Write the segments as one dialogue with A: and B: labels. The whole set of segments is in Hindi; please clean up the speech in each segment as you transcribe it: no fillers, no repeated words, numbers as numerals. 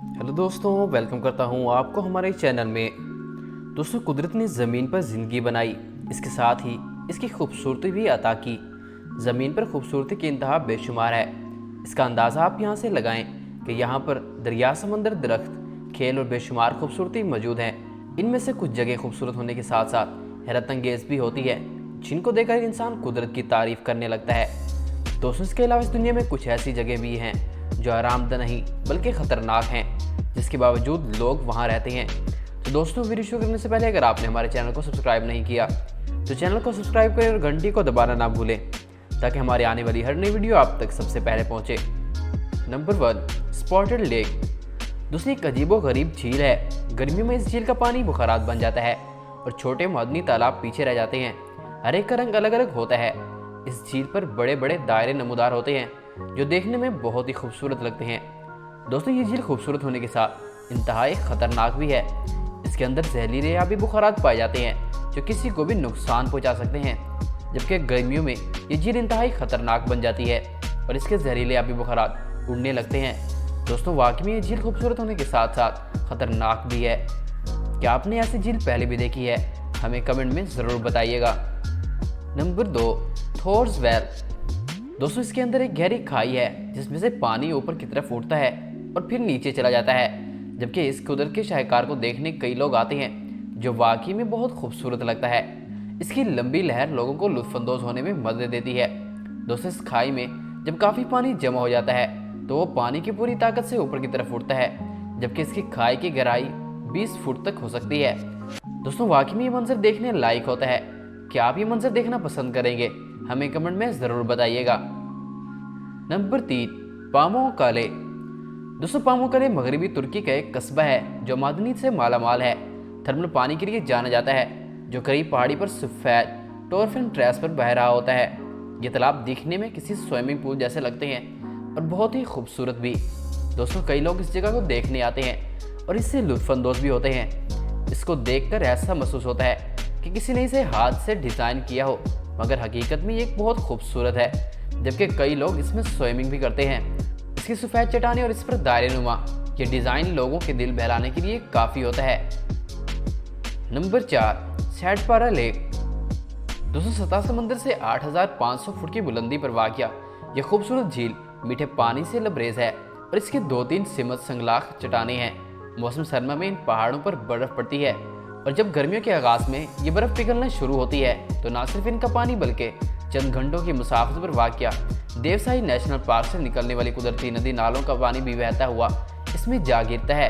A: हेलो दोस्तों, वेलकम करता हूं आपको हमारे चैनल में। दोस्तों, कुदरत ने ज़मीन पर ज़िंदगी बनाई, इसके साथ ही इसकी खूबसूरती भी अता की। ज़मीन पर खूबसूरती की इंतहा बेशुमार है। इसका अंदाज़ा आप यहां से लगाएं कि यहां पर दरिया, समंदर, दरख्त, खेल और बेशुमार खूबसूरती मौजूद हैं। इनमें से कुछ जगह खूबसूरत होने के साथ साथ हैरत अंगेज़ भी होती है, जिनको देखकर इंसान कुदरत की तारीफ़ करने लगता है। दोस्तों, इसके अलावा इस दुनिया में कुछ ऐसी जगह भी हैं जो आरामदा नहीं बल्कि ख़तरनाक हैं, जिसके बावजूद लोग वहां रहते हैं। तो दोस्तों, वीडियो शुरू करने से पहले अगर आपने हमारे चैनल को सब्सक्राइब नहीं किया तो चैनल को सब्सक्राइब करें और घंटी को दबाना ना भूलें, ताकि हमारी आने वाली हर नई वीडियो आप तक सबसे पहले पहुंचे। Number 1, spotted lake. दोस्तों, एक अजीबो गरीब झील है। गर्मियों में इस झील का पानी बुखारात बन जाता है और छोटे मदनी तालाब पीछे रह जाते हैं। हर एक का रंग अलग अलग होता है। इस झील पर बड़े बड़े दायरे नमूदार होते हैं जो देखने में बहुत ही खूबसूरत लगते हैं। दोस्तों, ये झील खूबसूरत होने के साथ इंतहाई खतरनाक भी है। इसके अंदर जहरीले आबी बुखारात पाए जाते हैं जो किसी को भी नुकसान पहुंचा सकते हैं, जबकि गर्मियों में ये झील इंतहाई खतरनाक बन जाती है और इसके जहरीले आबी बुखारात उड़ने लगते हैं। दोस्तों, वाकई में ये झील खूबसूरत होने के साथ साथ खतरनाक भी है। क्या आपने ऐसी झील पहले भी देखी है? हमें कमेंट में ज़रूर बताइएगा। Number 2, थॉर्स well. दोस्तों, इसके अंदर एक गहरी खाई है जिसमें से पानी ऊपर की तरफ उठता है और फिर नीचे चला जाता है, जबकि इस कुदरत के शाहकार को देखने कई लोग आते हैं, जो वाकई में बहुत खूबसूरत लगता है। इसकी लंबी लहर लोगों को लुत्फानंदोज होने में मदद देती है। दोस्तों, इस खाई में जब काफ़ी पानी जमा हो जाता है तो वो पानी की पूरी ताकत से ऊपर की तरफ उठता है, जबकि इसकी खाई की गहराई 20 फुट तक हो सकती है। दोस्तों, वाकई में ये मंजर देखने लायक होता है। क्या आप ये मंजर देखना पसंद करेंगे? हमें कमेंट में ज़रूर बताइएगा। नंबर 3, पामुक्काले। दोस्तों, पामुक्काले मगरबी तुर्की का एक कस्बा है जो मादनी से मालामाल है। थर्मल पानी के लिए जाना जाता है, जो करीब पहाड़ी पर सफ़ेद टॉरफिन ट्रेस पर बह रहा होता है। ये तालाब दिखने में किसी स्विमिंग पूल जैसे लगते हैं और बहुत ही खूबसूरत भी। दोस्तों, कई लोग इस जगह को देखने आते हैं और इससे लुत्फानंदोज भी होते हैं। इसको देखकर ऐसा महसूस होता है कि किसी ने इसे हाथ से डिज़ाइन किया हो, मगर हकीकत में ये बहुत खूबसूरत है, जबकि कई लोग इसमें स्विमिंग भी करते हैं। इसकी सफ़ेद चट्टानें और इस पर दायरे नुमा ये डिज़ाइन लोगों के दिल बहलाने के लिए काफ़ी होता है। Number 4, Sadpara lake. दोस्तों, सतह समंदर से 8500 फुट की बुलंदी पर वाक़या यह खूबसूरत झील मीठे पानी से लबरेज है और इसके 2-3 सिमत संगलाख चट्टानें हैं। मौसम सरमा में इन पहाड़ों पर बर्फ़ पड़ती है और जब गर्मियों के आगाज़ में ये बर्फ़ पिघलना शुरू होती है तो न सिर्फ इनका पानी बल्कि चंद घंटों की मुसाफत पर वाक़या देवसाई नेशनल पार्क से निकलने वाली कुदरती नदी नालों का पानी भी बहता हुआ इसमें जा गिरता है।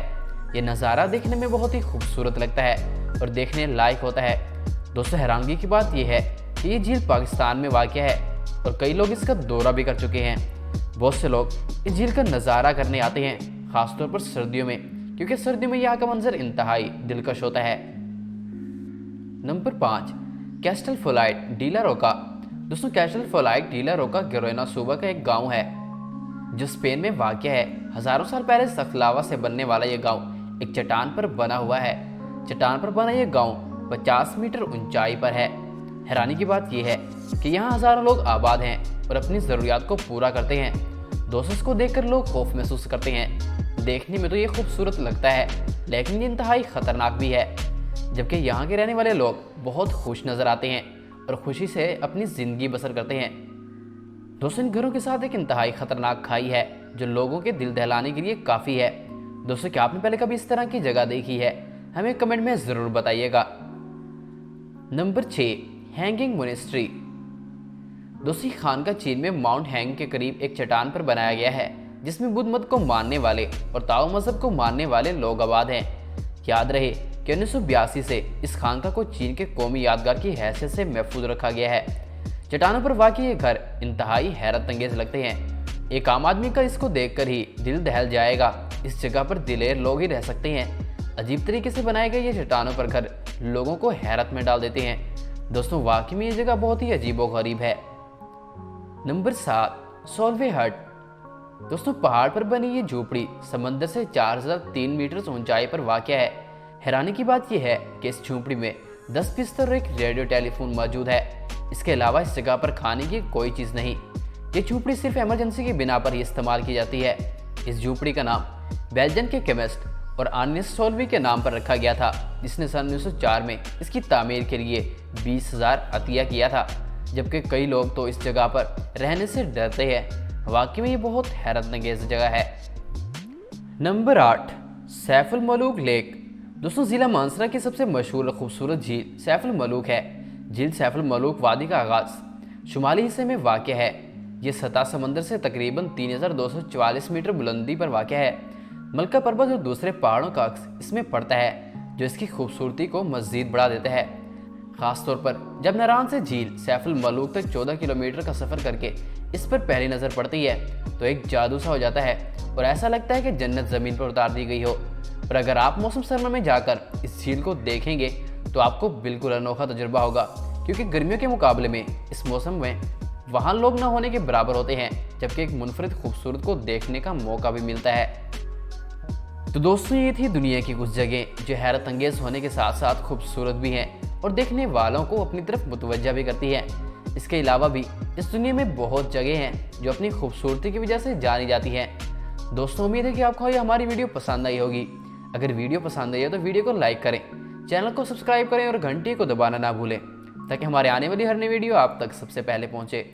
A: ये नज़ारा देखने में बहुत ही खूबसूरत लगता है और देखने लायक होता है। दोस्तों, हैरानगी की बात यह है कि ये झील पाकिस्तान में वाक़या है और कई लोग इसका दौरा भी कर चुके हैं। बहुत से लोग इस झील का नज़ारा करने आते हैं, ख़ासतौर पर सर्दियों में, क्योंकि सर्दियों में यहाँ का मंजर इंतहाई दिलकश होता है। नंबर 5, कैस्टल फोलाइट डीला रोका। दोस्तों, कैस्टल फोलाइट डीला रोका गिरोना सूबा का एक गांव है जो स्पेन में वाक़या है। हज़ारों साल पहले सख्त लावा से बनने वाला यह गांव एक चट्टान पर बना हुआ है। चट्टान पर बना यह गांव 50 मीटर ऊंचाई पर है। हैरानी की बात यह है कि यहाँ हज़ारों लोग आबाद हैं और अपनी ज़रूरियात को पूरा करते हैं। दोस्तों, इसको देखकर लोग खौफ महसूस करते हैं। देखने में तो ये खूबसूरत लगता है, लेकिन ये इंतहाई ख़तरनाक भी है, जबकि यहाँ के रहने वाले लोग बहुत खुश नज़र आते हैं और खुशी से अपनी ज़िंदगी बसर करते हैं। दोस्तों, इन घरों के साथ एक इंतहाई ख़तरनाक खाई है जो लोगों के दिल दहलाने के लिए काफ़ी है। दोस्तों, क्या आपने पहले कभी इस तरह की जगह देखी है? हमें कमेंट में ज़रूर बताइएगा। Number 6, hanging monastery. दोस्तों, खान का चीन में माउंट हैंग के करीब एक चट्टान पर बनाया गया है, जिसमें बुद्ध मत को मानने वाले और ताओ मज़हब को मानने वाले लोग आबाद हैं। याद रहे कि 1982 से इस खानका को चीन के कौमी यादगार की हैसियत से महफूज रखा गया है। चट्टानों पर वाक़ई ये घर इंतहाई हैरत अंगेज लगते हैं। एक आम आदमी का इसको देखकर ही दिल दहल जाएगा। इस जगह पर दिलेर लोग ही रह सकते हैं। अजीब तरीके से बनाए गए ये चट्टानों पर घर लोगों को हैरत में डाल देते हैं। दोस्तों, वाकई में ये जगह बहुत ही अजीबोगरीब है। नंबर 7, सोल्वे हट। दोस्तों, पहाड़ पर बनी ये झोपड़ी समंदर से 4003 मीटर ऊंचाई पर वाक़या है। हैरानी की बात यह है कि इस झोपड़ी में 10 बिस्तर और एक रेडियो टेलीफोन मौजूद है। इसके अलावा इस जगह पर खाने की कोई चीज़ नहीं। ये झोपड़ी सिर्फ इमरजेंसी की बिना पर ही इस्तेमाल की जाती है। इस झोपड़ी का नाम बेल्जियम के केमिस्ट और आनिस सोल्वी के नाम पर रखा गया था, जिसने सन 1904 में इसकी तामीर के लिए 20,000 अतिया किया था। जबकि कई लोग तो इस जगह पर रहने से डरते हैं। वाकई में ये बहुत हैरतअंगेज जगह है। नंबर 8, सैफ अल मलूक लेक। दोस्तों, ज़िला मानसरा की सबसे मशहूर और खूबसूरत झील सैफ अल मलूक है। झील सैफ अल मलूक वादी का आगाज़ शुमाली हिस्से में वाक़ है। ये सतह समंदर से तकरीबन 3,244 मीटर बुलंदी पर वाक़ है। मलका पर्वत और दूसरे पहाड़ों का अक्स इसमें पड़ता है, जो इसकी खूबसूरती को मज़ीद बढ़ा देता है। ख़ासतौर पर जब नारान से झील सैफ अल मलूक तक 14 किलोमीटर का सफ़र करके इस पर पहली नज़र पड़ती है तो एक जादू सा हो जाता है और ऐसा लगता है कि जन्नत ज़मीन पर उतार दी गई हो। पर अगर आप मौसम सरमा में जाकर इस झील को देखेंगे तो आपको बिल्कुल अनोखा तजुर्बा होगा, क्योंकि गर्मियों के मुकाबले में इस मौसम में वहाँ लोग न होने के बराबर होते हैं, जबकि एक मुनफरिद खूबसूरत को देखने का मौका भी मिलता है। तो दोस्तों, ये थी दुनिया की कुछ जगह जो हैरत अंगेज होने के साथ साथ खूबसूरत भी हैं और देखने वालों को अपनी तरफ मुतवज्जा भी करती हैं। इसके अलावा भी इस दुनिया में बहुत जगह हैं जो अपनी खूबसूरती की वजह से जानी जाती हैं। दोस्तों, उम्मीद है कि आपको ये हमारी वीडियो पसंद आई होगी। अगर वीडियो पसंद आई हो तो वीडियो को लाइक करें, चैनल को सब्सक्राइब करें और घंटी को दबाना ना भूलें, ताकि हमारे आने वाली हर नई वीडियो आप तक सबसे पहले पहुँचे।